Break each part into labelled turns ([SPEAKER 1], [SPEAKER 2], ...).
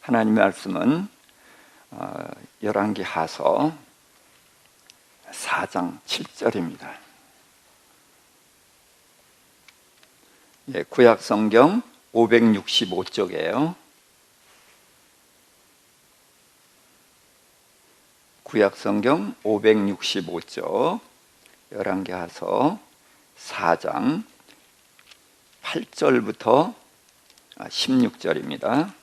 [SPEAKER 1] 하나님의 말씀은 열왕기하서 4장 7절입니다. 구약성경 565쪽이에요. 구약성경 565쪽 열왕기하서 4장 8절부터 16절입니다.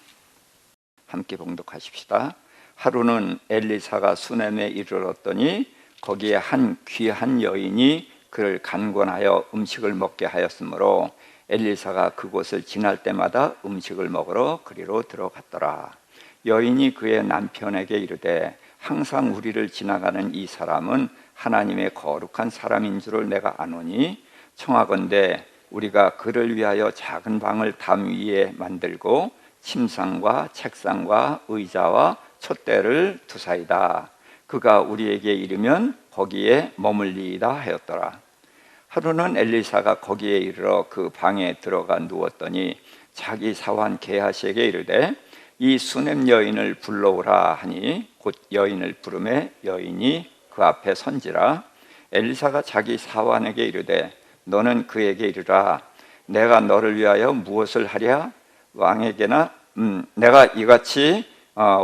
[SPEAKER 1] 함께 봉독하십시다. 하루는 엘리사가 수넴에 이르렀더니 거기에 한 귀한 여인이 그를 간곤하여 음식을 먹게 하였으므로 엘리사가 그곳을 지날 때마다 음식을 먹으러 그리로 들어갔더라. 여인이 그의 남편에게 이르되 항상 우리를 지나가는 이 사람은 하나님의 거룩한 사람인 줄을 내가 아노니 청하건대 우리가 그를 위하여 작은 방을 담 위에 만들고 침상과 책상과 의자와 촛대를 두사이다. 그가 우리에게 이르면 거기에 머물리이다 하였더라. 하루는 엘리사가 거기에 이르러 그 방에 들어가 누웠더니 자기 사환 게하시에게 이르되 이 수넴 여인을 불러오라 하니 곧 여인을 부르매 여인이 그 앞에 선지라. 엘리사가 자기 사환에게 이르되 너는 그에게 이르라. 내가 너를 위하여 무엇을 하랴? 왕에게나 내가 이같이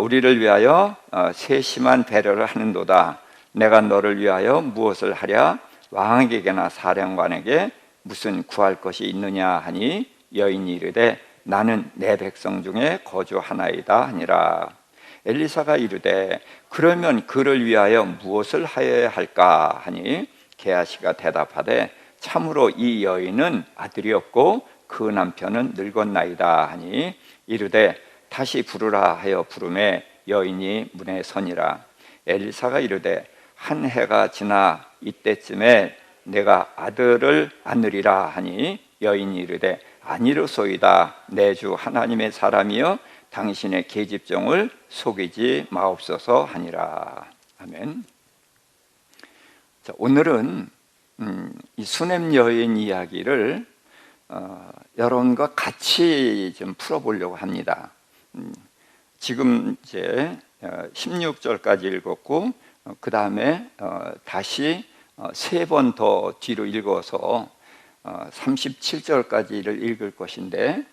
[SPEAKER 1] 우리를 위하여 세심한 배려를 하는도다. 내가 너를 위하여 무엇을 하랴? 왕에게나 사령관에게 무슨 구할 것이 있느냐 하니 여인이 이르되 나는 내 백성 중에 거주하나이다 하니라. 엘리사가 이르되 그러면 그를 위하여 무엇을 하여야 할까 하니 게하시가 대답하되 참으로 이 여인은 아들이 없고 그 남편은 늙었나이다 하니 이르되 다시 부르라 하여 부르매 여인이 문에 서니라. 엘리사가 이르되 한 해가 지나 이때쯤에 내가 아들을 안으리라 하니 여인이 이르되 아니로소이다. 내 주 하나님의 사람이여 당신의 계집종을 속이지 마옵소서 하니라. 아멘. 자, 오늘은 이 수넴 여인 이야기를 여러분과 같이 좀 풀어보려고 합니다. 지금 이제 16절까지 읽었고 그 다음에 다시 3번 더 뒤로 읽어서 37절까지를 읽을 것인데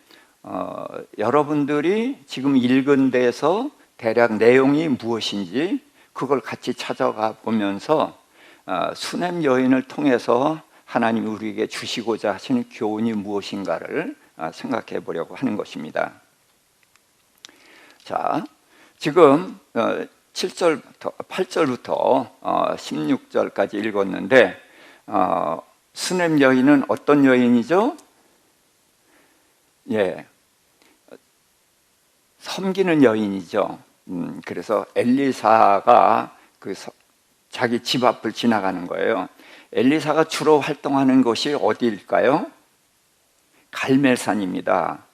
[SPEAKER 1] 여러분들이 지금 읽은 데서 대략 내용이 무엇인지 그걸 같이 찾아가 보면서 수넴 여인을 통해서 하나님이 우리에게 주시고자 하시는 교훈이 무엇인가를 생각해 보려고 하는 것입니다. 자, 지금 8절부터 16절까지 읽었는데 수넴 여인은 어떤 여인이죠? 섬기는 여인이죠. 그래서 엘리사가 자기 집 앞을 지나가는 거예요. 엘리사가 주로 활동하는 곳이 어디일까요? 갈멜산입니다.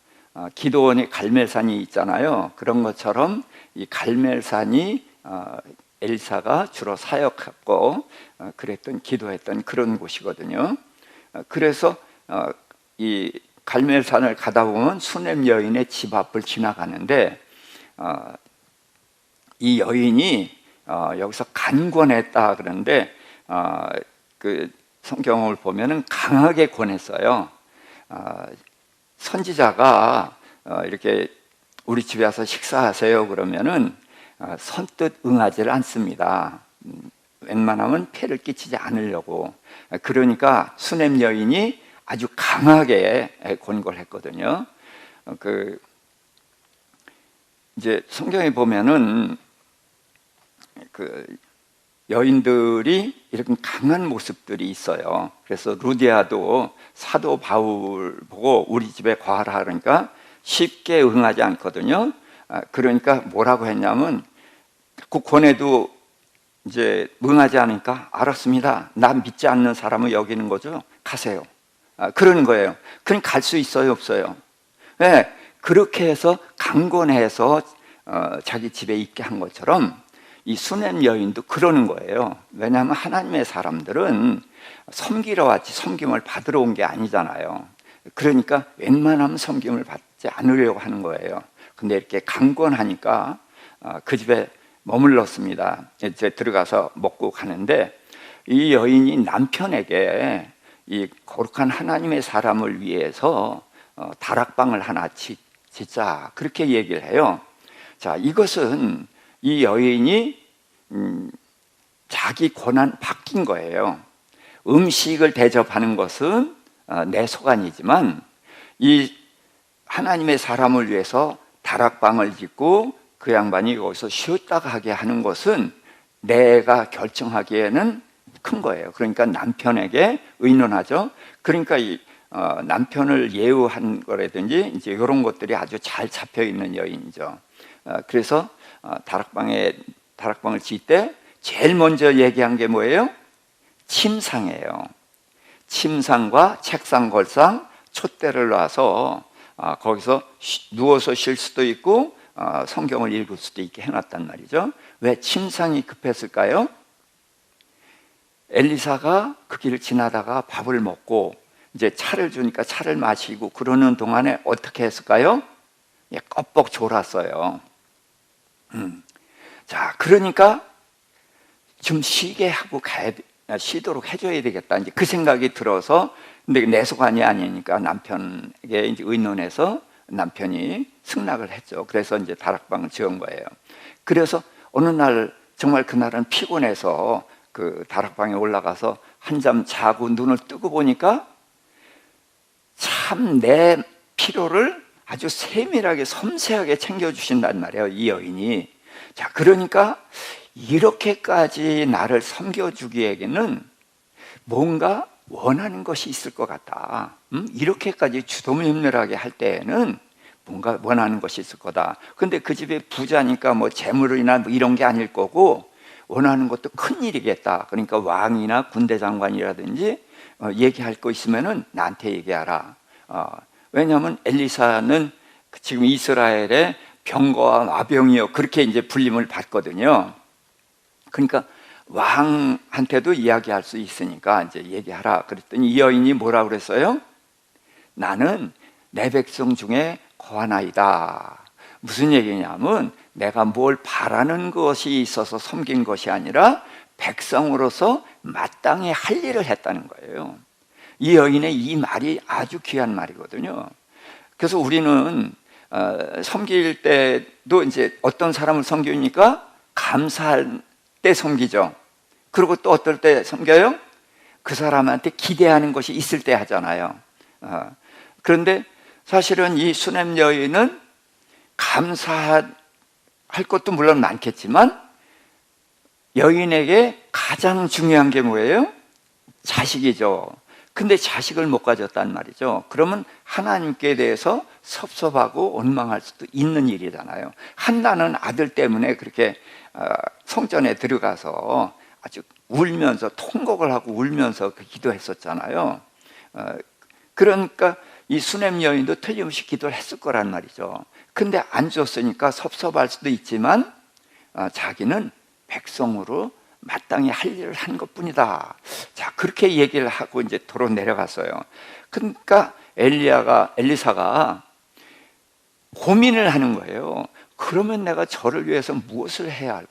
[SPEAKER 1] 기도원에 갈멜산이 있잖아요. 그런 것처럼 이 갈멜산이 엘리사가 주로 사역하고 그랬던 기도했던 그런 곳이거든요. 그래서 이 갈멜산을 가다 보면 수넴 여인의 집 앞을 지나가는데 이 여인이 여기서 간권했다 그러는데 그 성경을 보면은 강하게 권했어요. 선지자가 이렇게 우리 집에 와서 식사하세요 그러면은 선뜻 응하지를 않습니다. 웬만하면 폐를 끼치지 않으려고. 그러니까 수넴 여인이 아주 강하게 권고를 했거든요. 이제 성경에 보면은 여인들이 이렇게 강한 모습들이 있어요. 그래서 루디아도 사도 바울 보고 우리 집에 거하라 하니까 쉽게 응하지 않거든요. 그러니까 뭐라고 했냐면 그 권해도 이제 응하지 않으니까 알았습니다. 나 믿지 않는 사람은 여기 있는 거죠. 가세요. 그러는 거예요. 그러니까 갈 수 있어요, 없어요? 네, 그렇게 해서 강권해서 자기 집에 있게 한 것처럼 이 수넴 여인도 그러는 거예요. 왜냐하면 하나님의 사람들은 섬기러 왔지 섬김을 받으러 온 게 아니잖아요. 그러니까 웬만하면 섬김을 받지 않으려고 하는 거예요. 근데 이렇게 강권하니까 그 집에 머물렀습니다. 이제 들어가서 먹고 가는데 이 여인이 남편에게 이 거룩한 하나님의 사람을 위해서 다락방을 하나 짓자 그렇게 얘기를 해요. 자, 이것은 이 여인이 자기 권한 바뀐 거예요. 음식을 대접하는 것은 내 소관이지만 이 하나님의 사람을 위해서 다락방을 짓고 그 양반이 거기서 쉬었다가 하게 하는 것은 내가 결정하기에는 큰 거예요. 그러니까 남편에게 의논하죠. 그러니까 이 남편을 예우한 거라든지 이제 이런 것들이 아주 잘 잡혀 있는 여인이죠. 그래서 다락방을 짓 때 제일 먼저 얘기한 게 뭐예요? 침상이에요. 침상과 책상 걸상 촛대를 놔서 거기서 누워서 쉴 수도 있고 성경을 읽을 수도 있게 해놨단 말이죠. 왜 침상이 급했을까요? 엘리사가 그 길을 지나다가 밥을 먹고 이제 차를 주니까 차를 마시고 그러는 동안에 어떻게 했을까요? 껍벅 졸았어요. 자, 그러니까 좀 쉬게 하고 쉬도록 해줘야 되겠다. 이제 그 생각이 들어서, 근데 내 소관이 아니니까 남편에게 이제 의논해서 남편이 승낙을 했죠. 그래서 이제 다락방을 지은 거예요. 그래서 어느 날 정말 그날은 피곤해서 그 다락방에 올라가서 한잠 자고 눈을 뜨고 보니까 참 내 필요를 아주 세밀하게 섬세하게 챙겨주신단 말이에요, 이 여인이. 자, 그러니까 이렇게까지 나를 섬겨주기에는 뭔가 원하는 것이 있을 것 같다. 이렇게까지 주도면밀하게 할 때에는 뭔가 원하는 것이 있을 거다. 근데 그 집에 부자니까 뭐 재물이나 뭐 이런 게 아닐 거고 원하는 것도 큰 일이겠다. 그러니까 왕이나 군대 장관이라든지 얘기할 거 있으면은 나한테 얘기하라. 왜냐하면 엘리사는 지금 이스라엘의 병거와 마병이요 그렇게 이제 불림을 받거든요. 그러니까 왕한테도 이야기할 수 있으니까 이제 얘기하라. 그랬더니 이 여인이 뭐라 그랬어요? 나는 내 백성 중에 거하나이다. 무슨 얘기냐면 내가 뭘 바라는 것이 있어서 섬긴 것이 아니라 백성으로서 마땅히 할 일을 했다는 거예요. 이 여인의 이 말이 아주 귀한 말이거든요. 그래서 우리는 섬길 때도 이제 어떤 사람을 섬기니까 감사할 때 섬기죠. 그리고 또 어떨 때 섬겨요? 그 사람한테 기대하는 것이 있을 때 하잖아요. 그런데 사실은 이 수냄 여인은 감사할 것도 물론 많겠지만 여인에게 가장 중요한 게 뭐예요? 자식이죠. 근데 자식을 못 가졌단 말이죠. 그러면 하나님께 대해서 섭섭하고 원망할 수도 있는 일이잖아요. 한나는 아들 때문에 그렇게 성전에 들어가서 아주 울면서 통곡을 하고 울면서 기도했었잖아요. 그러니까 이 수냄 여인도 틀림없이 기도를 했을 거란 말이죠. 근데 안 줬으니까 섭섭할 수도 있지만 자기는 백성으로 마땅히 할 일을 한 것뿐이다. 자, 그렇게 얘기를 하고 이제 도로 내려갔어요. 그러니까 엘리사가 고민을 하는 거예요. 그러면 내가 저를 위해서 무엇을 해야 할까?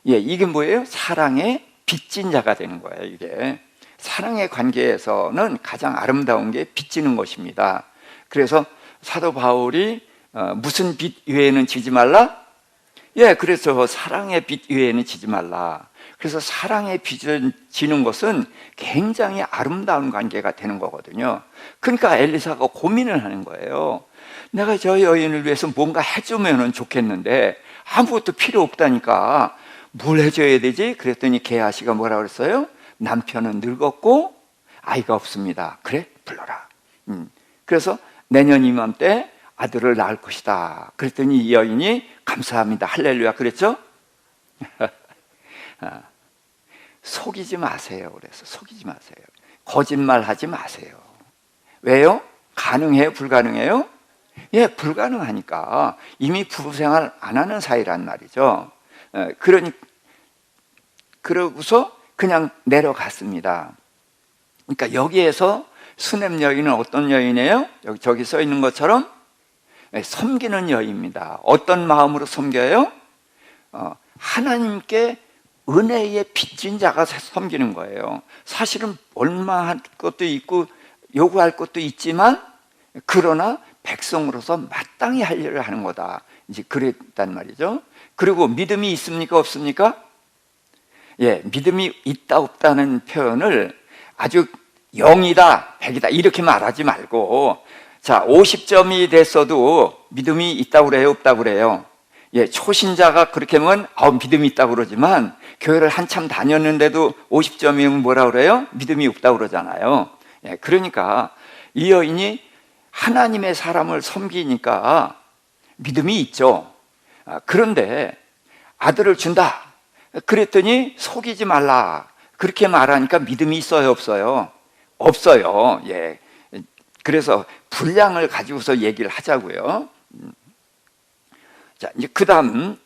[SPEAKER 1] 이게 뭐예요? 사랑의 빚진 자가 되는 거예요. 이게 사랑의 관계에서는 가장 아름다운 게 빚지는 것입니다. 그래서 사도 바울이 무슨 빚 위에는 지지 말라? 그래서 사랑의 빚 위에는 지지 말라. 그래서 사랑의 빚을 지는 것은 굉장히 아름다운 관계가 되는 거거든요. 그러니까 엘리사가 고민을 하는 거예요. 내가 저 여인을 위해서 뭔가 해주면 좋겠는데 아무것도 필요 없다니까 뭘 해줘야 되지? 그랬더니 게하시가 뭐라 그랬어요? 남편은 늙었고 아이가 없습니다. 그래? 불러라. 그래서 내년 이맘때 아들을 낳을 것이다. 그랬더니 이 여인이 감사합니다. 할렐루야. 그랬죠? 속이지 마세요. 그래서 속이지 마세요. 거짓말 하지 마세요. 왜요? 가능해요? 불가능해요? 불가능하니까. 이미 부부생활 안 하는 사이란 말이죠. 그러고서 그냥 내려갔습니다. 그러니까 여기에서 수냄 여인은 어떤 여인이에요? 저기 써 있는 것처럼 섬기는 여인입니다. 어떤 마음으로 섬겨요? 하나님께 은혜에 빚진 자가 섬기는 거예요. 사실은 얼마할 것도 있고 요구할 것도 있지만, 그러나 백성으로서 마땅히 할 일을 하는 거다, 이제 그랬단 말이죠. 그리고 믿음이 있습니까, 없습니까? 예, 믿음이 있다 없다는 표현을 아주 0이다 100이다 이렇게 말하지 말고, 자, 50점이 됐어도 믿음이 있다고 그래요, 없다고 그래요? 예, 초신자가 그렇게 하면 믿음이 있다고 그러지만, 교회를 한참 다녔는데도 50점이면 뭐라 그래요? 믿음이 없다고 그러잖아요. 예, 그러니까 이 여인이 하나님의 사람을 섬기니까 믿음이 있죠. 그런데 아들을 준다 그랬더니 속이지 말라 그렇게 말하니까 믿음이 있어요, 없어요? 없어요. 예. 그래서 분량을 가지고서 얘기를 하자고요. 자, 이제 그 다음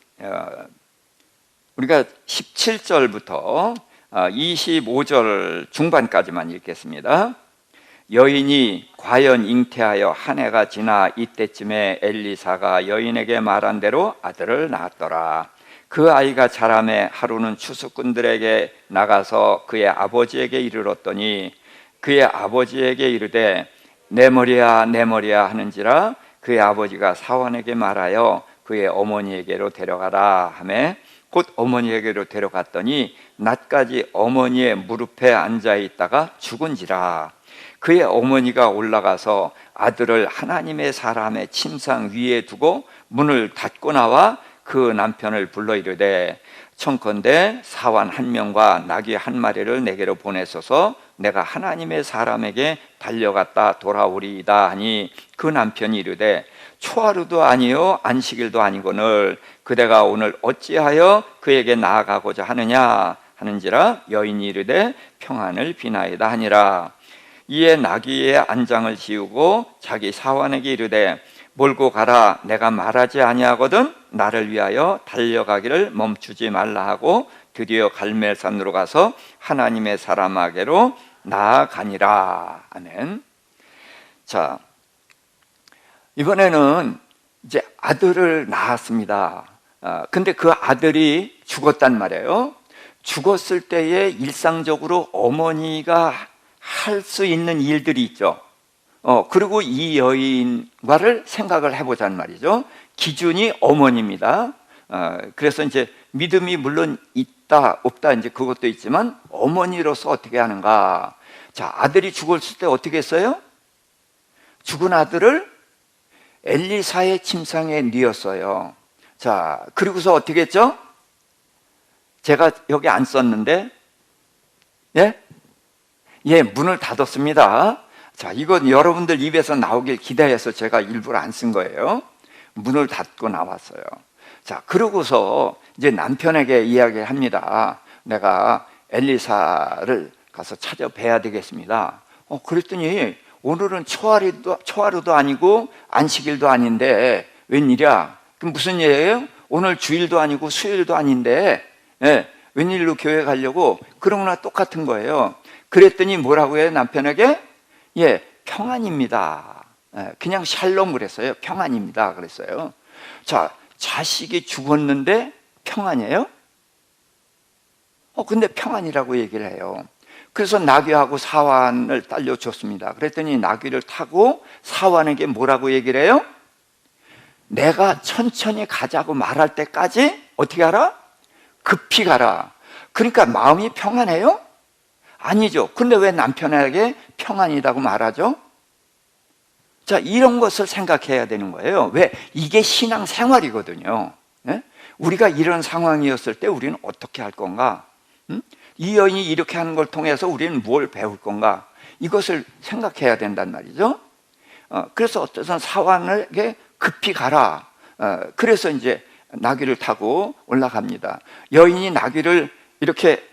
[SPEAKER 1] 우리가 17절부터 25절 중반까지만 읽겠습니다. 여인이 과연 잉태하여 한 해가 지나 이때쯤에 엘리사가 여인에게 말한 대로 아들을 낳았더라. 그 아이가 자라매 하루는 추수꾼들에게 나가서 그의 아버지에게 이르렀더니 그의 아버지에게 이르되 내 머리야 내 머리야 하는지라 그의 아버지가 사환에게 말하여 그의 어머니에게로 데려가라 하매 곧 어머니에게로 데려갔더니 낮까지 어머니의 무릎에 앉아 있다가 죽은지라. 그의 어머니가 올라가서 아들을 하나님의 사람의 침상 위에 두고 문을 닫고 나와 그 남편을 불러 이르되 청컨대 사환 한 명과 나귀 한 마리를 내게로 보내소서 내가 하나님의 사람에게 달려갔다 돌아오리이다 하니 그 남편이 이르되 초하루도 아니요 안식일도 아니거늘 그대가 오늘 어찌하여 그에게 나아가고자 하느냐 하는지라. 여인이 이르되 평안을 비나이다 하니라. 이에 나귀의 안장을 지우고 자기 사환에게 이르되 몰고 가라 내가 말하지 아니하거든 나를 위하여 달려가기를 멈추지 말라 하고 드디어 갈멜산으로 가서 하나님의 사람에게로 나아가니라. 아멘. 자, 이번에는 이제 아들을 낳았습니다. 근데 그 아들이 죽었단 말이에요. 죽었을 때에 일상적으로 어머니가 할 수 있는 일들이 있죠. 그리고 이 여인과를 생각을 해보자는 말이죠. 기준이 어머니입니다. 그래서 이제 믿음이 물론 있다 없다 이제 그것도 있지만 어머니로서 어떻게 하는가. 자, 아들이 죽었을 때 어떻게 했어요? 죽은 아들을 엘리사의 침상에 뉘었어요. 자, 그리고서 어떻게 했죠? 제가 여기 안 썼는데, 예, 문을 닫았습니다. 자, 이건 여러분들 입에서 나오길 기대해서 제가 일부러 안 쓴 거예요. 문을 닫고 나왔어요. 자, 그러고서 이제 남편에게 이야기합니다. 내가 엘리사를 가서 찾아뵈야 되겠습니다. 그랬더니 오늘은 초하루도 아니고 안식일도 아닌데 웬일이야? 그럼 무슨 일이에요? 오늘 주일도 아니고 수요일도 아닌데 웬일로 교회 가려고? 그런 거나 똑같은 거예요. 그랬더니 뭐라고 해요? 남편에게? 평안입니다. 그냥 샬롬 그랬어요. 평안입니다 그랬어요. 자, 자식이 죽었는데 평안이에요? 근데 평안이라고 얘기를 해요. 그래서 나귀하고 사환을 딸려줬습니다. 그랬더니 나귀를 타고 사환에게 뭐라고 얘기를 해요? 내가 천천히 가자고 말할 때까지 어떻게 하라? 급히 가라. 그러니까 마음이 평안해요? 아니죠. 근데 왜 남편에게 평안이라고 말하죠? 자, 이런 것을 생각해야 되는 거예요. 왜? 이게 신앙생활이거든요. 우리가 이런 상황이었을 때 우리는 어떻게 할 건가? 이 여인이 이렇게 하는 걸 통해서 우리는 뭘 배울 건가? 이것을 생각해야 된단 말이죠. 그래서 어떤 사환에게 급히 가라. 그래서 이제 나귀를 타고 올라갑니다. 여인이 나귀를 이렇게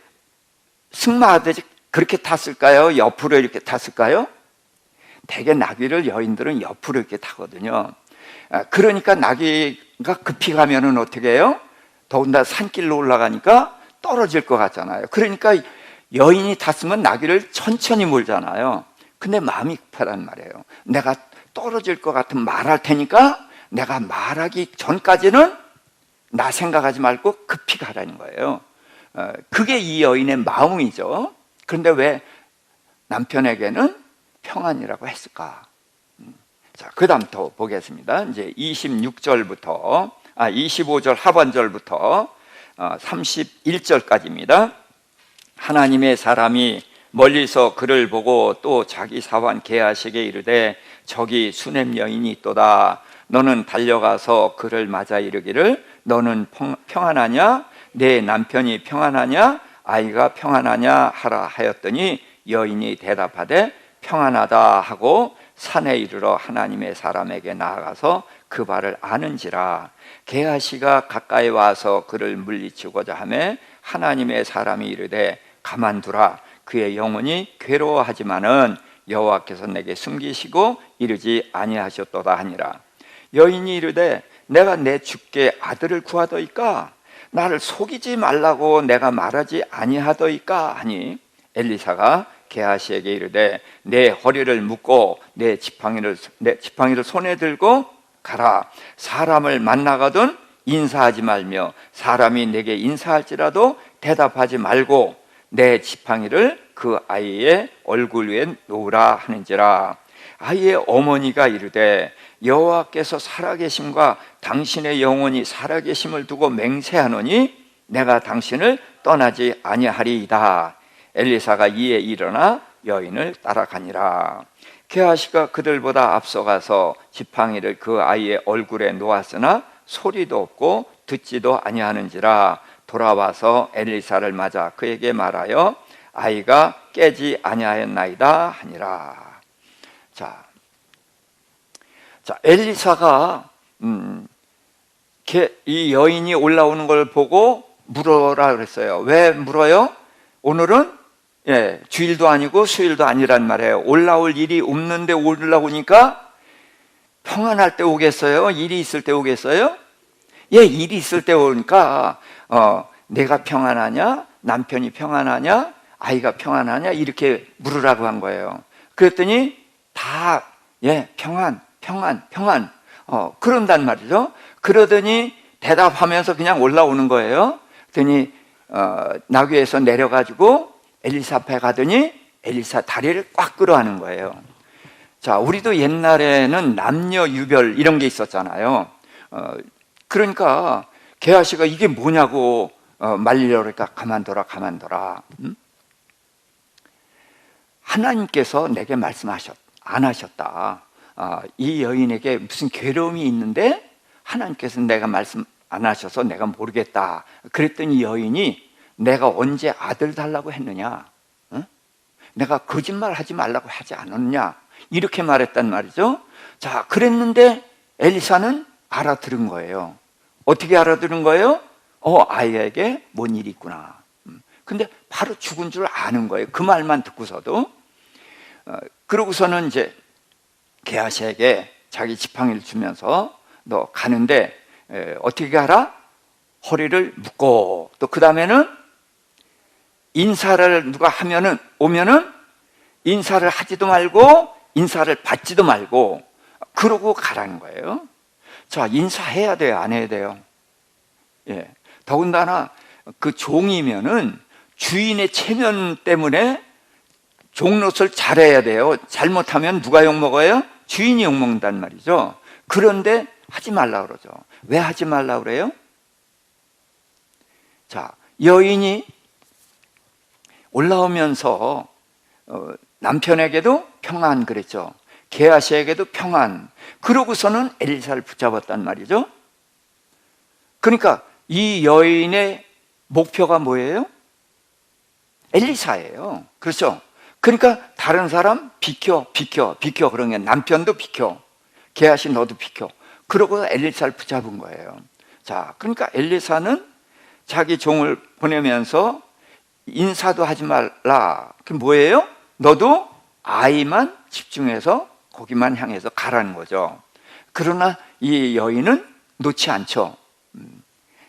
[SPEAKER 1] 승마하듯이 그렇게 탔을까요? 옆으로 이렇게 탔을까요? 대개 나귀를 여인들은 옆으로 이렇게 타거든요. 그러니까 나귀가 급히 가면은 어떻게 해요? 더군다나 산길로 올라가니까 떨어질 것 같잖아요. 그러니까 여인이 탔으면 나귀를 천천히 몰잖아요. 근데 마음이 급하단 말이에요. 내가 떨어질 것 같으면 말할 테니까 내가 말하기 전까지는 나 생각하지 말고 급히 가라는 거예요. 그게 이 여인의 마음이죠. 그런데 왜 남편에게는 평안이라고 했을까? 자, 그 다음 더 보겠습니다. 이제 25절 하반절부터 31절까지입니다. 하나님의 사람이 멀리서 그를 보고 또 자기 사환 게하시에게 이르되 저기 수냄 여인이 있도다. 너는 달려가서 그를 맞아 이르기를 너는 평안하냐? 내 남편이 평안하냐? 아이가 평안하냐? 하라 하였더니 여인이 대답하되 평안하다 하고 산에 이르러 하나님의 사람에게 나아가서 그 발을 아는지라. 게하시가 가까이 와서 그를 물리치고자 하매 하나님의 사람이 이르되 가만두라. 그의 영혼이 괴로워하지만은 여호와께서 내게 숨기시고 이르지 아니하셨도다 하니라. 여인이 이르되 내가 내 주께 아들을 구하더이까? 나를 속이지 말라고 내가 말하지 아니하더이까? 하니 엘리사가 게하시에게 이르되 내 허리를 묶고 내 지팡이를 손에 들고 가라. 사람을 만나거든 인사하지 말며 사람이 내게 인사할지라도 대답하지 말고 내 지팡이를 그 아이의 얼굴 위에 놓으라 하는지라. 아이의 어머니가 이르되 여호와께서 살아계심과 당신의 영혼이 살아계심을 두고 맹세하노니 내가 당신을 떠나지 아니하리이다. 엘리사가 이에 일어나 여인을 따라가니라. 게하시가 그들보다 앞서가서 지팡이를 그 아이의 얼굴에 놓았으나 소리도 없고 듣지도 아니하는지라. 돌아와서 엘리사를 맞아 그에게 말하여 아이가 깨지 아니하였나이다 하니라. 자, 엘리사가 이 여인이 올라오는 걸 보고 물어라 그랬어요. 왜 물어요? 오늘은 주일도 아니고 수일도 아니란 말이에요. 올라올 일이 없는데 올라오니까 평안할 때 오겠어요? 일이 있을 때 오겠어요? 일이 있을 때 오니까 내가 평안하냐? 남편이 평안하냐? 아이가 평안하냐? 이렇게 물으라고 한 거예요. 그랬더니 다 평안 그런단 말이죠. 그러더니 대답하면서 그냥 올라오는 거예요. 그랬더니 나귀에서 내려가지고 엘리사 앞에 가더니 엘리사 다리를 꽉 끌어안는 거예요. 자, 우리도 옛날에는 남녀 유별 이런 게 있었잖아요. 그러니까 게하시가 이게 뭐냐고 말리려고 그러니까 가만둬라. 하나님께서 내게 말씀하셨 안 하셨다. 이 여인에게 무슨 괴로움이 있는데 하나님께서 내가 말씀 안 하셔서 내가 모르겠다. 그랬더니 여인이 내가 언제 아들 달라고 했느냐? 내가 거짓말 하지 말라고 하지 않았느냐? 이렇게 말했단 말이죠. 자, 그랬는데 엘리사는 알아들은 거예요. 어떻게 알아들은 거예요? 아이에게 뭔 일이 있구나. 근데 바로 죽은 줄 아는 거예요. 그 말만 듣고서도. 그러고서는 이제 게하시에게 자기 지팡이를 주면서 너 가는데 어떻게 하라? 허리를 묶고 또 그 다음에는 인사를 누가 오면은 인사를 하지도 말고 인사를 받지도 말고 그러고 가라는 거예요. 자, 인사해야 돼요? 안 해야 돼요? 더군다나 그 종이면은 주인의 체면 때문에 종노릇을 잘해야 돼요. 잘못하면 누가 욕먹어요? 주인이 욕먹는단 말이죠. 그런데 하지 말라 그러죠. 왜 하지 말라 그래요? 자, 여인이 올라오면서 남편에게도 평안 그랬죠. 게하시에게도 평안. 그러고서는 엘리사를 붙잡았단 말이죠. 그러니까 이 여인의 목표가 뭐예요? 엘리사예요. 그렇죠? 그러니까 다른 사람 비켜 그러면 남편도 비켜, 게하시 너도 비켜. 그러고 엘리사를 붙잡은 거예요. 자, 그러니까 엘리사는 자기 종을 보내면서 인사도 하지 말라. 그게 뭐예요? 너도 아이만 집중해서 거기만 향해서 가라는 거죠. 그러나 이 여인은 놓지 않죠.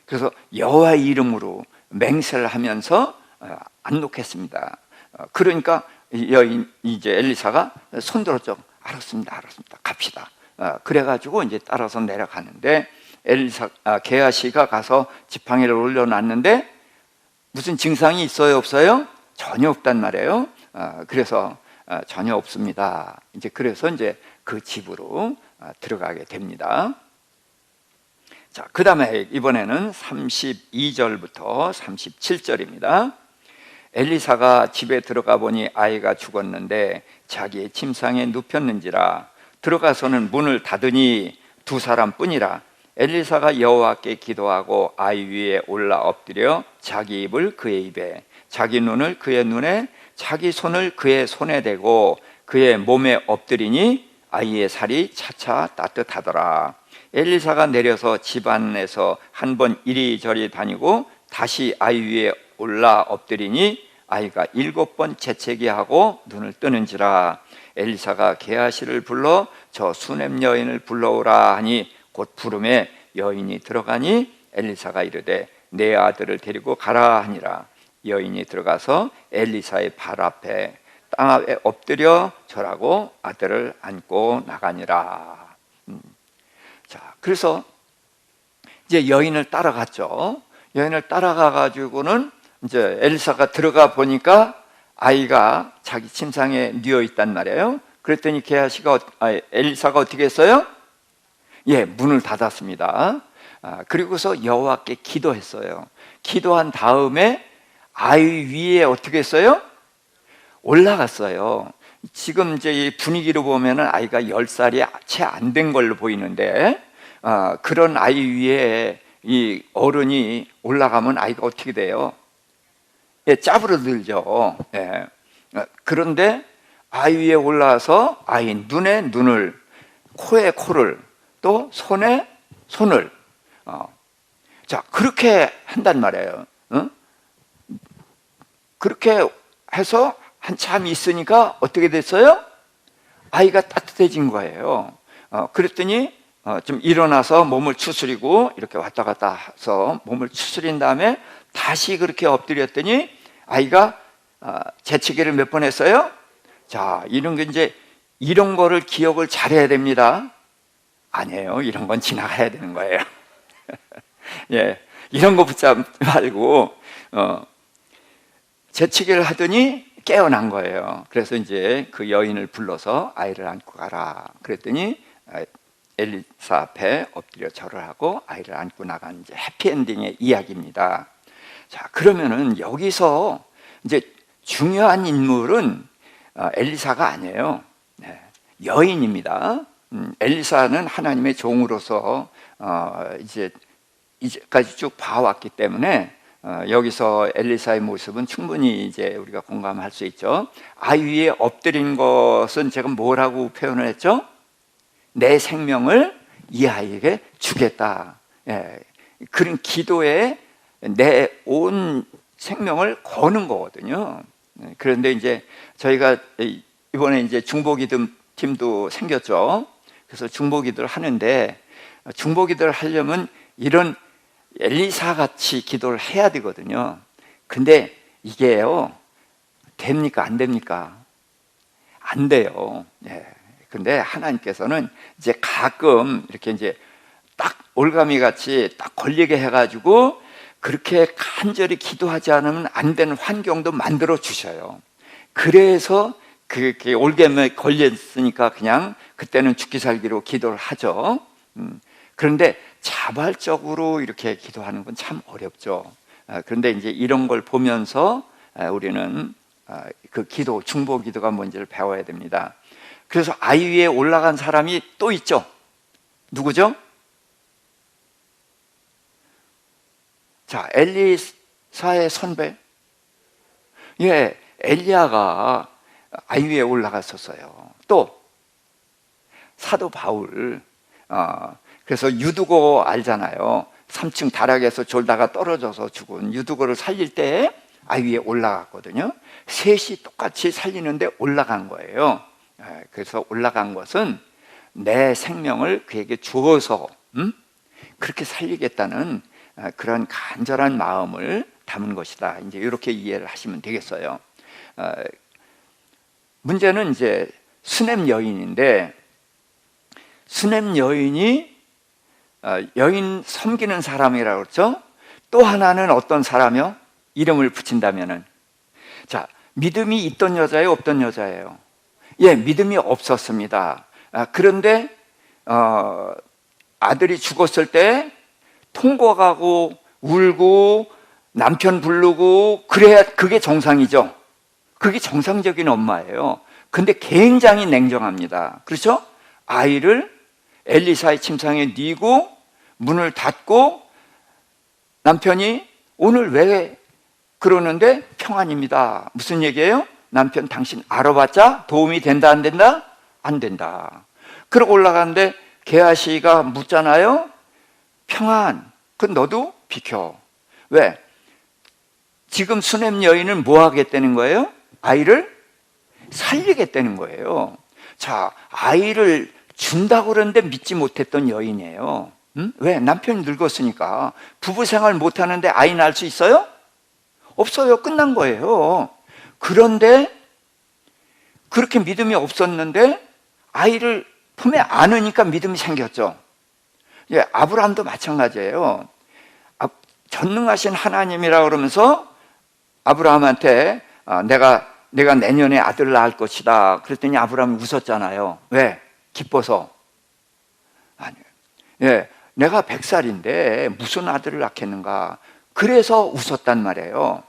[SPEAKER 1] 그래서 여호와의 이름으로 맹세를 하면서 안 놓겠습니다. 그러니까 여인 이제 엘리사가 손들었죠. 알았습니다. 갑시다. 그래가지고 이제 따라서 내려가는데 게하시가 가서 지팡이를 올려놨는데 무슨 증상이 있어요, 없어요? 전혀 없단 말이에요. 그래서 전혀 없습니다. 이제 그래서 이제 그 집으로 들어가게 됩니다. 자, 그 다음에 이번에는 32절부터 37절입니다. 엘리사가 집에 들어가 보니 아이가 죽었는데 자기의 침상에 눕혔는지라. 들어가서는 문을 닫으니 두 사람뿐이라. 엘리사가 여호와께 기도하고 아이 위에 올라 엎드려 자기 입을 그의 입에, 자기 눈을 그의 눈에, 자기 손을 그의 손에 대고 그의 몸에 엎드리니 아이의 살이 차차 따뜻하더라. 엘리사가 내려서 집 안에서 한 번 이리저리 다니고 다시 아이 위에 올라 엎드리니 아이가 7번 재채기하고 눈을 뜨는지라. 엘리사가 게하시를 불러 저 수넴 여인을 불러오라 하니 곧 부름에 여인이 들어가니 엘리사가 이르되 내 아들을 데리고 가라 하니라. 여인이 들어가서 엘리사의 발 앞에 땅에 엎드려 절하고 아들을 안고 나가니라. 자, 그래서 이제 여인을 따라갔죠. 여인을 따라가 가지고는 이제 엘리사가 들어가 보니까 아이가 자기 침상에 누워 있단 말이에요. 그랬더니 엘리사가 어떻게 했어요? 예, 문을 닫았습니다. 그리고서 여호와께 기도했어요. 기도한 다음에 아이 위에 어떻게 했어요? 올라갔어요. 지금 이제 이 분위기로 보면은 아이가 10살이 채 안 된 걸로 보이는데, 그런 아이 위에 이 어른이 올라가면 아이가 어떻게 돼요? 예, 짜부러들죠. 예. 그런데 아이 위에 올라와서 아이 눈에 눈을, 코에 코를, 또 손에 손을, 자, 그렇게 한단 말이에요. 그렇게 해서 한참 있으니까 어떻게 됐어요? 아이가 따뜻해진 거예요. 그랬더니 좀 일어나서 몸을 추스리고 이렇게 왔다 갔다 해서 몸을 추스린 다음에 다시 그렇게 엎드렸더니 아이가 재채기를 몇 번 했어요? 자, 이런 게 이제 이런 거를 기억을 잘해야 됩니다. 아니에요. 이런 건 지나가야 되는 거예요. 예, 이런 거 붙잡지 말고 재채기를 하더니 깨어난 거예요. 그래서 이제 그 여인을 불러서 아이를 안고 가라. 그랬더니 엘리사 앞에 엎드려 절을 하고 아이를 안고 나간 이제 해피엔딩의 이야기입니다. 자, 그러면은 여기서 이제 중요한 인물은 엘리사가 아니에요. 네, 여인입니다. 엘리사는 하나님의 종으로서 이제까지 쭉 봐왔기 때문에 여기서 엘리사의 모습은 충분히 이제 우리가 공감할 수 있죠. 아이 위에 엎드린 것은 제가 뭐라고 표현을 했죠? 내 생명을 이 아이에게 주겠다. 예, 그런 기도에 내 온 생명을 거는 거거든요. 그런데 이제 저희가 이번에 이제 중보기도 팀도 생겼죠. 그래서 중보기도를 하는데 중보기도를 하려면 이런 엘리사 같이 기도를 해야 되거든요. 근데 이게요, 됩니까? 안 됩니까? 안 돼요. 예. 근데 하나님께서는 이제 가끔 이렇게 이제 딱 올가미 같이 딱 걸리게 해가지고 그렇게 간절히 기도하지 않으면 안 되는 환경도 만들어 주셔요. 그래서 그게 올가미에 걸렸으니까 그냥 그때는 죽기 살기로 기도를 하죠. 그런데 자발적으로 이렇게 기도하는 건 참 어렵죠. 그런데 이제 이런 걸 보면서 우리는 그 기도, 중보 기도가 뭔지를 배워야 됩니다. 그래서 아이 위에 올라간 사람이 또 있죠. 누구죠? 자, 엘리사의 선배. 예, 엘리야가 아이 위에 올라갔었어요. 또 사도 바울. 그래서 유두고 알잖아요. 3층 다락에서 졸다가 떨어져서 죽은 유두고를 살릴 때 아이 위에 올라갔거든요. 셋이 똑같이 살리는데 올라간 거예요. 그래서 올라간 것은 내 생명을 그에게 주어서 그렇게 살리겠다는 그런 간절한 마음을 담은 것이다. 이제 이렇게 이해를 하시면 되겠어요. 문제는 이제 수넴 여인인데, 수넴 여인이 여인 섬기는 사람이라고 그랬죠. 또 하나는 어떤 사람이요? 이름을 붙인다면은, 자, 믿음이 있던 여자예요, 없던 여자예요? 예, 믿음이 없었습니다. 그런데 아들이 죽었을 때 통곡하고 울고 남편 부르고 그래야 그게 정상이죠. 그게 정상적인 엄마예요. 근데 굉장히 냉정합니다. 그렇죠? 아이를 엘리사의 침상에 뉘고 문을 닫고, 남편이 오늘 왜 그러는데 평안입니다. 무슨 얘기예요? 남편, 당신 알아봤자 도움이 된다 안 된다? 안 된다. 그러고 올라가는데 게하시가 묻잖아요. 평안. 그 너도 비켜. 왜? 지금 수넴 여인은 뭐 하겠다는 거예요? 아이를 살리겠다는 거예요. 자, 아이를 준다고 그러는데 믿지 못했던 여인이에요. 왜? 남편이 늙었으니까. 부부 생활 못하는데 아이 낳을 수 있어요? 없어요. 끝난 거예요. 그런데 그렇게 믿음이 없었는데 아이를 품에 안으니까 믿음이 생겼죠. 예, 아브라함도 마찬가지예요. 전능하신 하나님이라 그러면서 아브라함한테 내가 내년에 아들을 낳을 것이다. 그랬더니 아브라함이 웃었잖아요. 왜? 기뻐서. 아니요. 예, 내가 100살인데 무슨 아들을 낳겠는가. 그래서 웃었단 말이에요.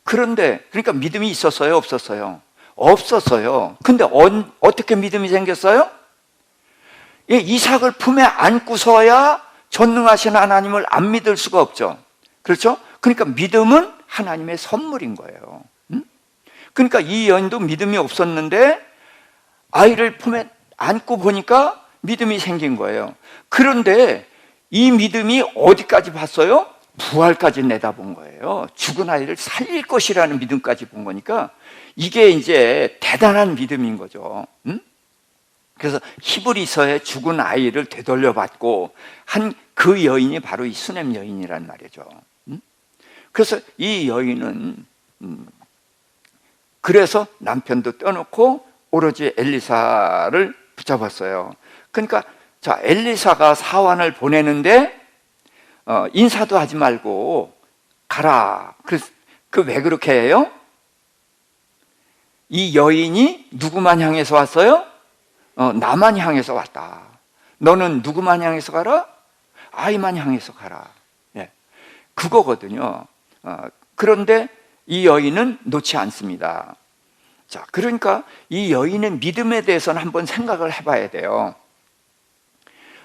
[SPEAKER 1] 그런데 그러니까 믿음이 있었어요, 없었어요? 없었어요. 근데 어떻게 믿음이 생겼어요? 예, 이삭을 품에 안고서야 전능하신 하나님을 안 믿을 수가 없죠. 그렇죠? 그러니까 믿음은 하나님의 선물인 거예요. 그러니까 이 여인도 믿음이 없었는데 아이를 품에 안고 보니까 믿음이 생긴 거예요. 그런데 이 믿음이 어디까지 봤어요? 부활까지 내다본 거예요. 죽은 아이를 살릴 것이라는 믿음까지 본 거니까 이게 이제 대단한 믿음인 거죠. 그래서 히브리서에 죽은 아이를 되돌려받고 한 그 여인이 바로 이 수넴 여인이란 말이죠. 그래서 이 여인은 그래서 남편도 떼어놓고 오로지 엘리사를 붙잡았어요. 그러니까 자, 엘리사가 사환을 보내는데 인사도 하지 말고 가라. 그 왜 그렇게 해요? 이 여인이 누구만 향해서 왔어요? 나만 향해서 왔다. 너는 누구만 향해서 가라? 아이만 향해서 가라. 예, 그거거든요. 그런데 이 여인은 놓지 않습니다. 자, 그러니까 이 여인의 믿음에 대해서는 한번 생각을 해봐야 돼요.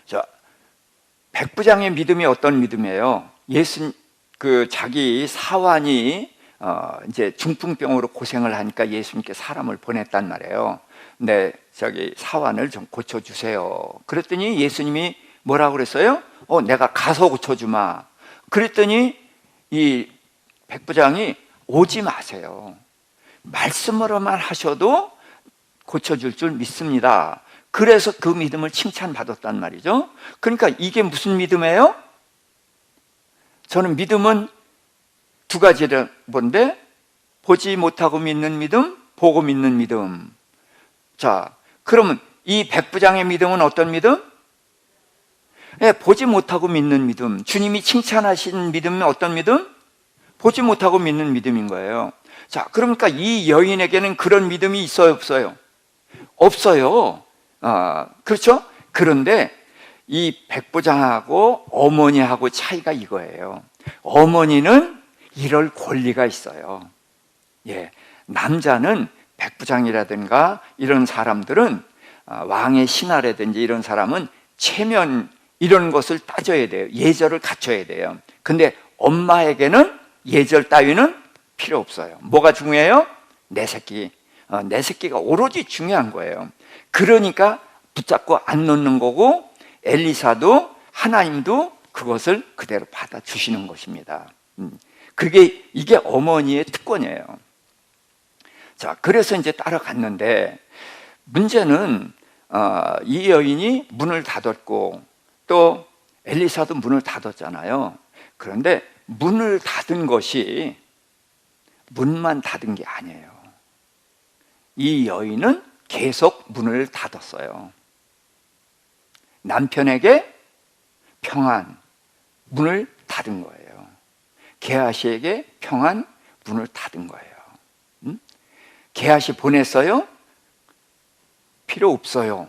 [SPEAKER 1] 자, 백부장의 믿음이 어떤 믿음이에요? 자기 사환이 이제 중풍병으로 고생을 하니까 예수님께 사람을 보냈단 말이에요. 네, 사환을 좀 고쳐주세요. 그랬더니 예수님이 뭐라고 그랬어요? 내가 가서 고쳐주마. 그랬더니 이 백부장이 오지 마세요. 말씀으로만 하셔도 고쳐줄 줄 믿습니다. 그래서 그 믿음을 칭찬받았단 말이죠. 그러니까 이게 무슨 믿음이에요? 저는 믿음은 두 가지를 본데, 보지 못하고 믿는 믿음, 보고 믿는 믿음. 자, 그러면 이 백부장의 믿음은 어떤 믿음? 예, 보지 못하고 믿는 믿음. 주님이 칭찬하신 믿음은 어떤 믿음? 보지 못하고 믿는 믿음인 거예요. 자, 그러니까 이 여인에게는 그런 믿음이 있어요, 없어요? 없어요. 그렇죠? 그런데 이 백부장하고 어머니하고 차이가 이거예요. 어머니는 이럴 권리가 있어요. 예, 남자는 백부장이라든가 이런 사람들은 왕의 신하라든지 이런 사람은 체면 이런 것을 따져야 돼요. 예절을 갖춰야 돼요. 근데 엄마에게는 예절 따위는 필요 없어요. 뭐가 중요해요? 내 새끼. 내 새끼가 오로지 중요한 거예요. 그러니까 붙잡고 안 놓는 거고, 엘리사도 하나님도 그것을 그대로 받아주시는 것입니다. 이게 어머니의 특권이에요. 자, 그래서 이제 따라갔는데, 문제는 이 여인이 문을 닫았고 또 엘리사도 문을 닫았잖아요. 그런데 문을 닫은 것이 문만 닫은 게 아니에요. 이 여인은 계속 문을 닫았어요. 남편에게 평안, 문을 닫은 거예요. 게하시에게 평안, 문을 닫은 거예요. 게하시 보냈어요? 필요 없어요.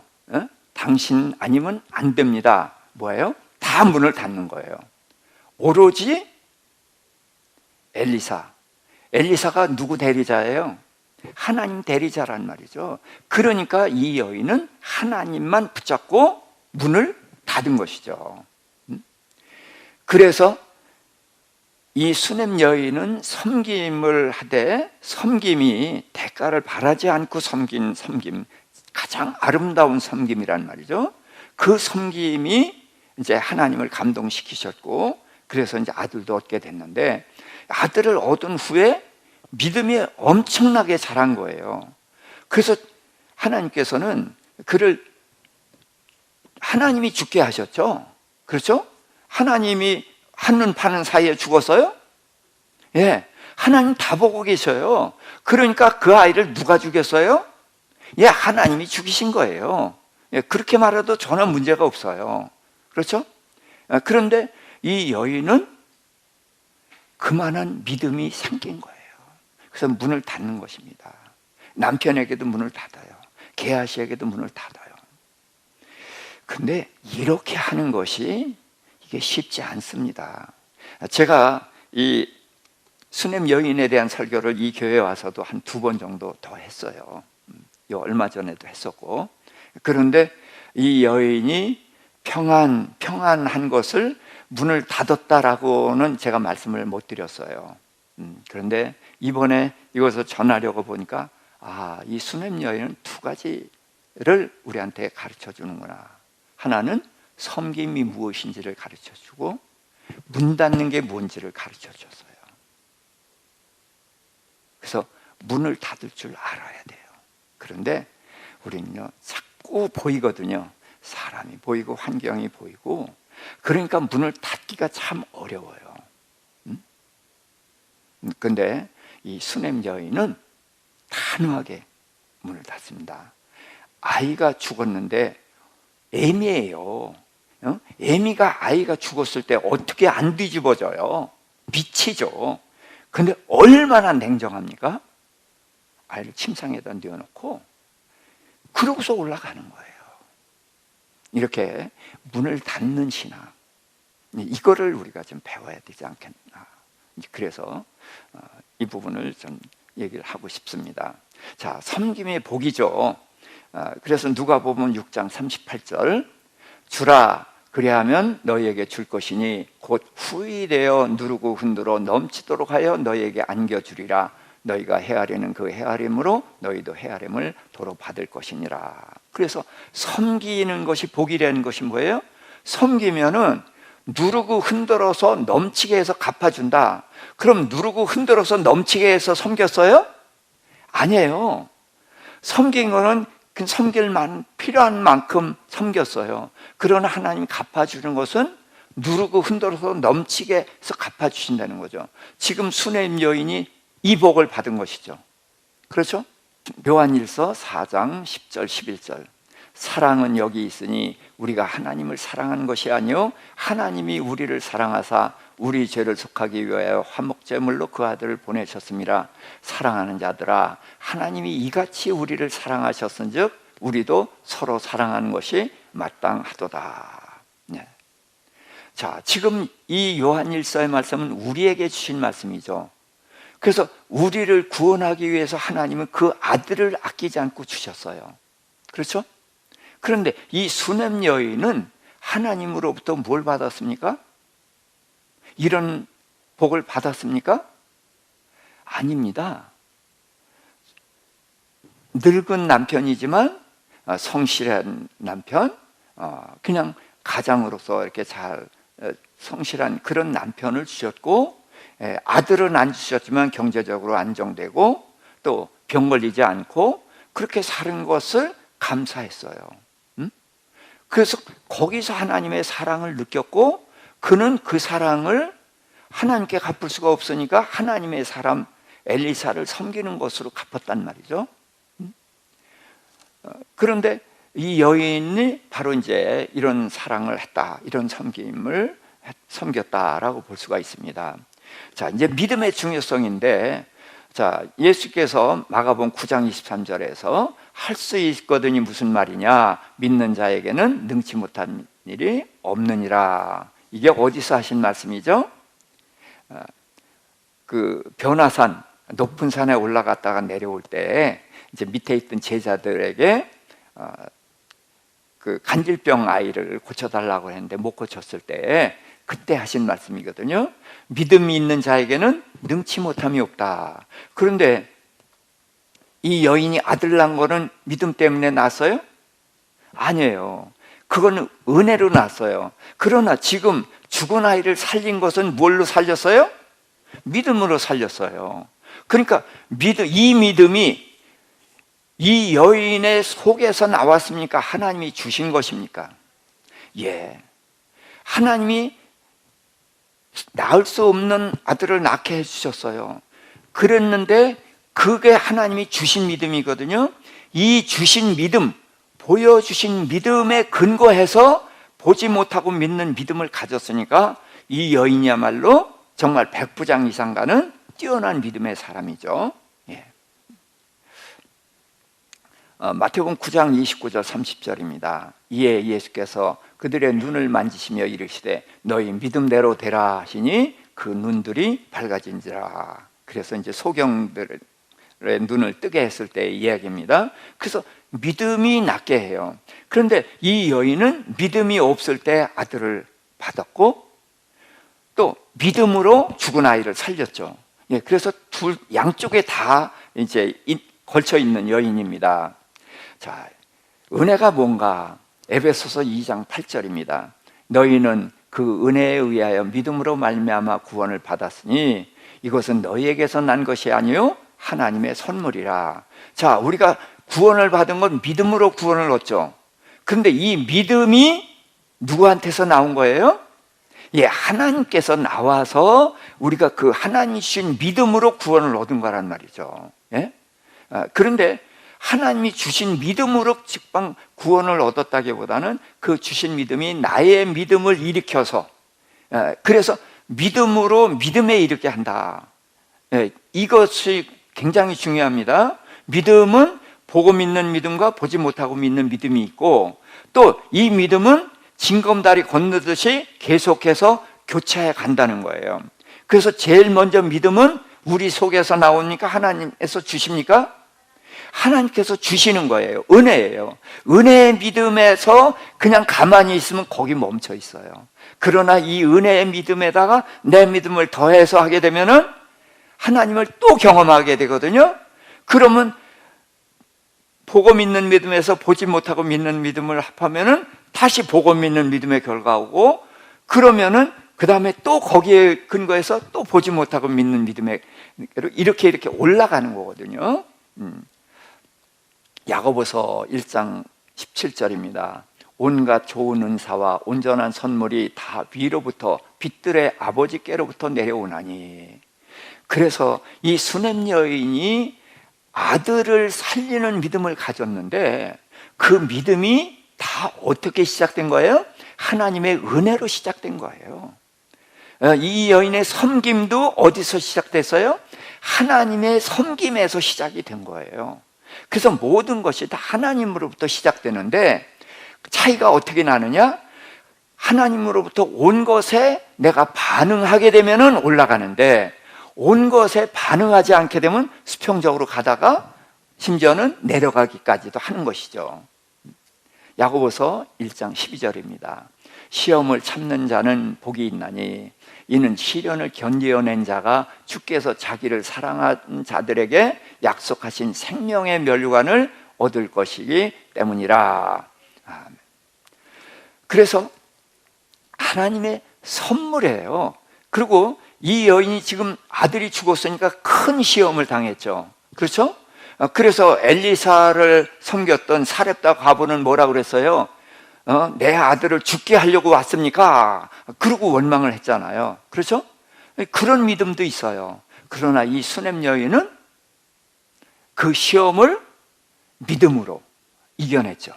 [SPEAKER 1] 당신 아니면 안 됩니다. 뭐예요? 다 문을 닫는 거예요. 오로지 엘리사가 누구 대리자예요? 하나님 대리자란 말이죠. 그러니까 이 여인은 하나님만 붙잡고 문을 닫은 것이죠. 그래서 이 수넴 여인은 섬김을 하되 섬김이 대가를 바라지 않고 섬긴 섬김, 가장 아름다운 섬김이란 말이죠. 그 섬김이 이제 하나님을 감동시키셨고, 그래서 이제 아들도 얻게 됐는데, 아들을 얻은 후에 믿음이 엄청나게 자란 거예요. 그래서 하나님께서는 그를 하나님이 죽게 하셨죠. 그렇죠? 하나님이 한눈 파는 사이에 죽었어요? 예, 하나님 다 보고 계셔요. 그러니까 그 아이를 누가 죽였어요? 예, 하나님이 죽이신 거예요. 예, 그렇게 말해도 전혀 문제가 없어요. 그렇죠? 그런데 이 여인은 그만한 믿음이 생긴 거예요. 그래서 문을 닫는 것입니다. 남편에게도 문을 닫아요. 게하시에게도 문을 닫아요. 근데 이렇게 하는 것이 이게 쉽지 않습니다. 제가 이 수넴 여인에 대한 설교를 이 교회에 와서도 한 2번 정도 더 했어요. 얼마 전에도 했었고. 그런데 이 여인이 평안한 것을 문을 닫았다라고는 제가 말씀을 못 드렸어요. 그런데 이번에 이것을 전하려고 보니까 이 수넴 여인은 2가지를 우리한테 가르쳐 주는구나. 하나는 섬김이 무엇인지를 가르쳐 주고, 문 닫는 게 뭔지를 가르쳐 줬어요. 그래서 문을 닫을 줄 알아야 돼요. 그런데 우리는요, 자꾸 보이거든요. 사람이 보이고 환경이 보이고, 그러니까 문을 닫기가 참 어려워요. 근데 이 수넴 여인은 단호하게 문을 닫습니다. 아이가 죽었는데 애미예요. 애미가 아이가 죽었을 때 어떻게 안 뒤집어져요? 미치죠. 근데 얼마나 냉정합니까? 아이를 침상에다 뉘어놓고 그러고서 올라가는 거예요. 이렇게 문을 닫는 신앙, 이거를 우리가 좀 배워야 되지 않겠나. 그래서 이 부분을 좀 얘기를 하고 싶습니다. 자, 섬김의 복이죠. 그래서 누가복음 6장 38절, 주라 그리하면 너희에게 줄 것이니 곧 후히되어 누르고 흔들어 넘치도록 하여 너희에게 안겨주리라. 너희가 헤아리는 그 헤아림으로 너희도 헤아림을 도로 받을 것이니라. 그래서 섬기는 것이 복이라는 것이 뭐예요? 섬기면은 누르고 흔들어서 넘치게 해서 갚아준다. 그럼 누르고 흔들어서 넘치게 해서 섬겼어요? 아니에요. 섬긴 거는 그 섬길 필요한 만큼 섬겼어요. 그러나 하나님 갚아주는 것은 누르고 흔들어서 넘치게 해서 갚아주신다는 거죠. 지금 수넴 여인이 이 복을 받은 것이죠. 그렇죠? 요한일서 4장 10절 11절, 사랑은 여기 있으니 우리가 하나님을 사랑하는 것이 아니요 하나님이 우리를 사랑하사 우리 죄를 속하기 위하여 화목제물로 그 아들을 보내셨습니다. 사랑하는 자들아, 하나님이 이같이 우리를 사랑하셨은즉 우리도 서로 사랑하는 것이 마땅하도다. 네. 자, 지금 이 요한일서의 말씀은 우리에게 주신 말씀이죠. 그래서 우리를 구원하기 위해서 하나님은 그 아들을 아끼지 않고 주셨어요. 그렇죠? 그런데 이 수넴 여인은 하나님으로부터 뭘 받았습니까? 이런 복을 받았습니까? 아닙니다. 늙은 남편이지만 성실한 남편, 그냥 가장으로서 이렇게 잘 성실한 그런 남편을 주셨고, 아들은 안 주셨지만 경제적으로 안정되고 또 병 걸리지 않고 그렇게 사는 것을 감사했어요. 그래서 거기서 하나님의 사랑을 느꼈고, 그는 그 사랑을 하나님께 갚을 수가 없으니까 하나님의 사람 엘리사를 섬기는 것으로 갚았단 말이죠. 그런데 이 여인이 바로 이제 이런 사랑을 했다, 이런 섬김을 섬겼다라고 볼 수가 있습니다. 자, 이제 믿음의 중요성인데, 자, 예수께서 마가복음 9장 23절에서 할 수 있거든이 무슨 말이냐? 믿는 자에게는 능치 못한 일이 없느니라. 이게 어디서 하신 말씀이죠? 그 변화산, 높은 산에 올라갔다가 내려올 때 이제 밑에 있던 제자들에게 그 간질병 아이를 고쳐달라고 했는데 못 고쳤을 때 그때 하신 말씀이거든요. 믿음이 있는 자에게는 능치 못함이 없다. 그런데 이 여인이 아들 낳은 거는 믿음 때문에 낳았어요? 아니에요. 그거는 은혜로 낳았어요. 그러나 지금 죽은 아이를 살린 것은 뭘로 살렸어요? 믿음으로 살렸어요. 그러니까 이 믿음이 이 여인의 속에서 나왔습니까? 하나님이 주신 것입니까? 예. 하나님이 낳을 수 없는 아들을 낳게 해주셨어요. 그랬는데 그게 하나님이 주신 믿음이거든요. 이 주신 믿음, 보여주신 믿음에 근거해서 보지 못하고 믿는 믿음을 가졌으니까 이 여인이야말로 정말 백부장 이상 가는 뛰어난 믿음의 사람이죠. 예. 마태복음 9장 29절 30절입니다. 이에 예수께서 그들의 눈을 만지시며 이르시되 너희 믿음대로 되라 하시니 그 눈들이 밝아진지라. 그래서 이제 소경들의 눈을 뜨게 했을 때의 이야기입니다. 그래서 믿음이 낫게 해요. 그런데 이 여인은 믿음이 없을 때 아들을 받았고 또 믿음으로 죽은 아이를 살렸죠. 예, 그래서 양쪽에 다 이제 걸쳐 있는 여인입니다. 자, 은혜가 뭔가? 에베소서 2장 8절입니다. 너희는 그 은혜에 의하여 믿음으로 말미암아 구원을 받았으니 이것은 너희에게서 난 것이 아니요 하나님의 선물이라. 자, 우리가 구원을 받은 건 믿음으로 구원을 얻죠. 그런데 이 믿음이 누구한테서 나온 거예요? 예, 하나님께서 나와서 우리가 그 하나님이 주신 믿음으로 구원을 얻은 거란 말이죠. 예? 그런데 하나님이 주신 믿음으로 직방 구원을 얻었다기보다는 그 주신 믿음이 나의 믿음을 일으켜서 그래서 믿음으로 믿음에 이르게 한다. 이것이 굉장히 중요합니다. 믿음은 보고 믿는 믿음과 보지 못하고 믿는 믿음이 있고 또 이 믿음은 징검다리 건너듯이 계속해서 교차해 간다는 거예요. 그래서 제일 먼저 믿음은 우리 속에서 나오니까 하나님께서 주십니까? 하나님께서 주시는 거예요. 은혜예요. 은혜의 믿음에서 그냥 가만히 있으면 거기 멈춰 있어요. 그러나 이 은혜의 믿음에다가 내 믿음을 더해서 하게 되면은 하나님을 또 경험하게 되거든요. 그러면 보고 믿는 믿음에서 보지 못하고 믿는 믿음을 합하면은 다시 보고 믿는 믿음의 결과고 그러면은 그 다음에 또 거기에 근거해서 또 보지 못하고 믿는 믿음의 이렇게 올라가는 거거든요. 야고보서 1장 17절입니다. 온갖 좋은 은사와 온전한 선물이 다 위로부터 빛들의 아버지께로부터 내려오나니. 그래서 이 수냄 여인이 아들을 살리는 믿음을 가졌는데 그 믿음이 다 어떻게 시작된 거예요? 하나님의 은혜로 시작된 거예요. 이 여인의 섬김도 어디서 시작됐어요? 하나님의 섬김에서 시작이 된 거예요. 그래서 모든 것이 다 하나님으로부터 시작되는데 차이가 어떻게 나느냐? 하나님으로부터 온 것에 내가 반응하게 되면 올라가는데 온 것에 반응하지 않게 되면 수평적으로 가다가 심지어는 내려가기까지도 하는 것이죠. 야고보서 1장 12절입니다. 시험을 참는 자는 복이 있나니 이는 시련을 견디어낸 자가 주께서 자기를 사랑한 자들에게 약속하신 생명의 멸류관을 얻을 것이기 때문이라. 그래서 하나님의 선물이에요. 그리고 이 여인이 지금 아들이 죽었으니까 큰 시험을 당했죠. 그렇죠? 그래서 엘리사를 섬겼던 사렙다 과부는 뭐라고 그랬어요? 내 아들을 죽게 하려고 왔습니까? 그러고 원망을 했잖아요. 그렇죠? 그런 믿음도 있어요. 그러나 이 수냄 여인은 그 시험을 믿음으로 이겨냈죠.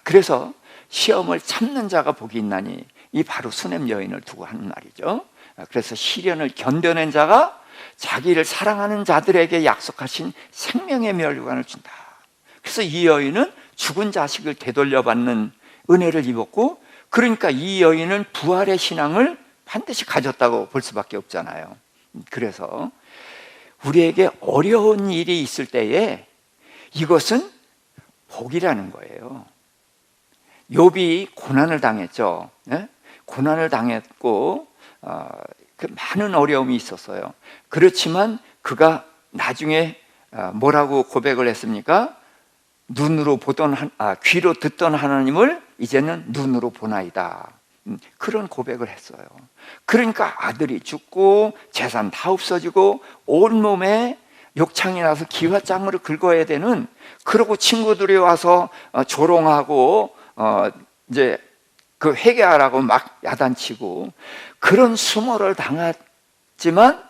[SPEAKER 1] 그래서 시험을 참는 자가 복이 있나니, 이 바로 수냄 여인을 두고 하는 말이죠. 그래서 시련을 견뎌낸 자가 자기를 사랑하는 자들에게 약속하신 생명의 멸류관을 준다. 그래서 이 여인은 죽은 자식을 되돌려받는 은혜를 입었고, 그러니까 이 여인은 부활의 신앙을 반드시 가졌다고 볼 수밖에 없잖아요. 그래서 우리에게 어려운 일이 있을 때에 이것은 복이라는 거예요. 욥이 고난을 당했죠. 네? 고난을 당했고 그 많은 어려움이 있었어요. 그렇지만 그가 나중에 뭐라고 고백을 했습니까? 눈으로 보던 귀로 듣던 하나님을 이제는 눈으로 보나이다. 그런 고백을 했어요. 그러니까 아들이 죽고 재산 다 없어지고 온몸에 욕창이 나서 기와장으로 긁어야 되는, 그러고 친구들이 와서 조롱하고 이제 그 회개하라고 막 야단치고 그런 수모를 당했지만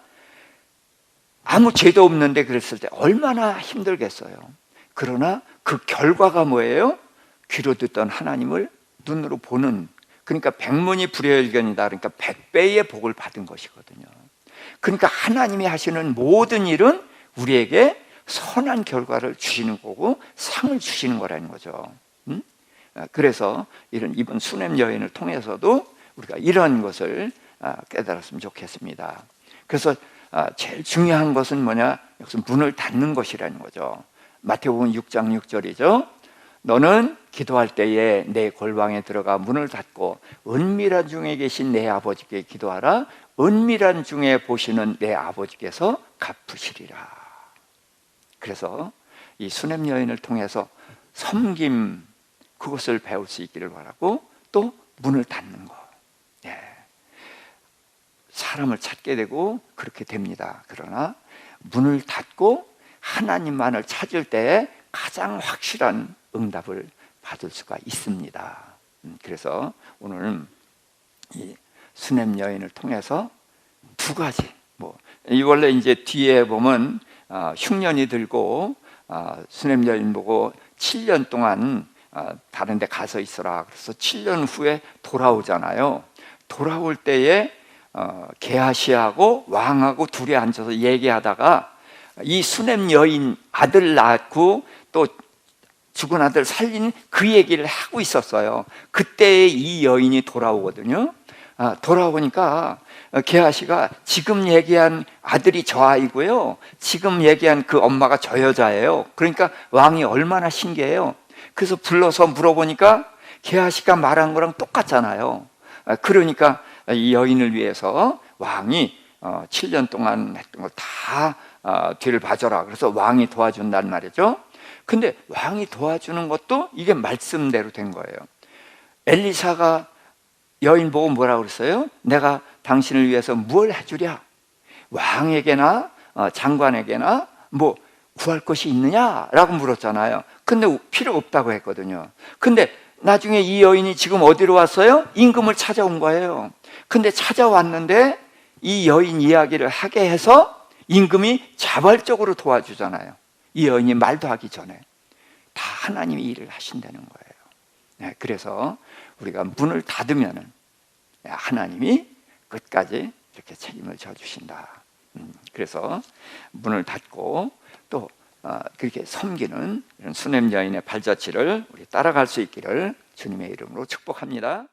[SPEAKER 1] 아무 죄도 없는데 그랬을 때 얼마나 힘들겠어요. 그러나 그 결과가 뭐예요? 귀로 듣던 하나님을 눈으로 보는, 그러니까 백문이 불여일견이다. 그러니까 100배의 복을 받은 것이거든요. 그러니까 하나님이 하시는 모든 일은 우리에게 선한 결과를 주시는 거고 상을 주시는 거라는 거죠. 그래서 이번 수냄 여인을 통해서도 우리가 이런 것을 깨달았으면 좋겠습니다. 그래서 제일 중요한 것은 뭐냐? 여기서 문을 닫는 것이라는 거죠. 마태복음 6장 6절이죠. 너는 기도할 때에 내 골방에 들어가 문을 닫고 은밀한 중에 계신 내 아버지께 기도하라. 은밀한 중에 보시는 내 아버지께서 갚으시리라. 그래서 이 수냄 여인을 통해서 섬김, 그것을 배울 수 있기를 바라고, 또 문을 닫는 거. 사람을 찾게 되고 그렇게 됩니다. 그러나 문을 닫고 하나님만을 찾을 때 가장 확실한 응답을 받을 수가 있습니다. 그래서 오늘 이 수냄 여인을 통해서 두 가지, 원래 이제 뒤에 보면 흉년이 들고 수냄 여인 보고 7년 동안 다른 데 가서 있어라. 그래서 7년 후에 돌아오잖아요. 돌아올 때에 게하시하고 왕하고 둘이 앉아서 얘기하다가 이 수냄 여인 아들 낳고 또 죽은 아들 살린 그 얘기를 하고 있었어요. 그때 이 여인이 돌아오거든요. 돌아오니까 게하시가 지금 얘기한 아들이 저 아이고요, 지금 얘기한 그 엄마가 저 여자예요. 그러니까 왕이 얼마나 신기해요. 그래서 불러서 물어보니까 게하시가 말한 거랑 똑같잖아요. 그러니까 이 여인을 위해서 왕이 7년 동안 했던 걸 다 뒤를 봐줘라. 그래서 왕이 도와준단 말이죠. 근데 왕이 도와주는 것도 이게 말씀대로 된 거예요. 엘리사가 여인 보고 뭐라고 그랬어요? 내가 당신을 위해서 뭘 해주랴? 왕에게나 장관에게나 뭐 구할 것이 있느냐라고 물었잖아요. 근데 필요 없다고 했거든요. 근데 나중에 이 여인이 지금 어디로 왔어요? 임금을 찾아온 거예요. 근데 찾아왔는데 이 여인 이야기를 하게 해서 임금이 자발적으로 도와주잖아요. 이 여인이 말도 하기 전에 다 하나님이 일을 하신다는 거예요. 그래서 우리가 문을 닫으면은 하나님이 끝까지 이렇게 책임을 져주신다. 그래서 문을 닫고 또 그렇게 섬기는 이런 수냄 여인의 발자취를 우리 따라갈 수 있기를 주님의 이름으로 축복합니다.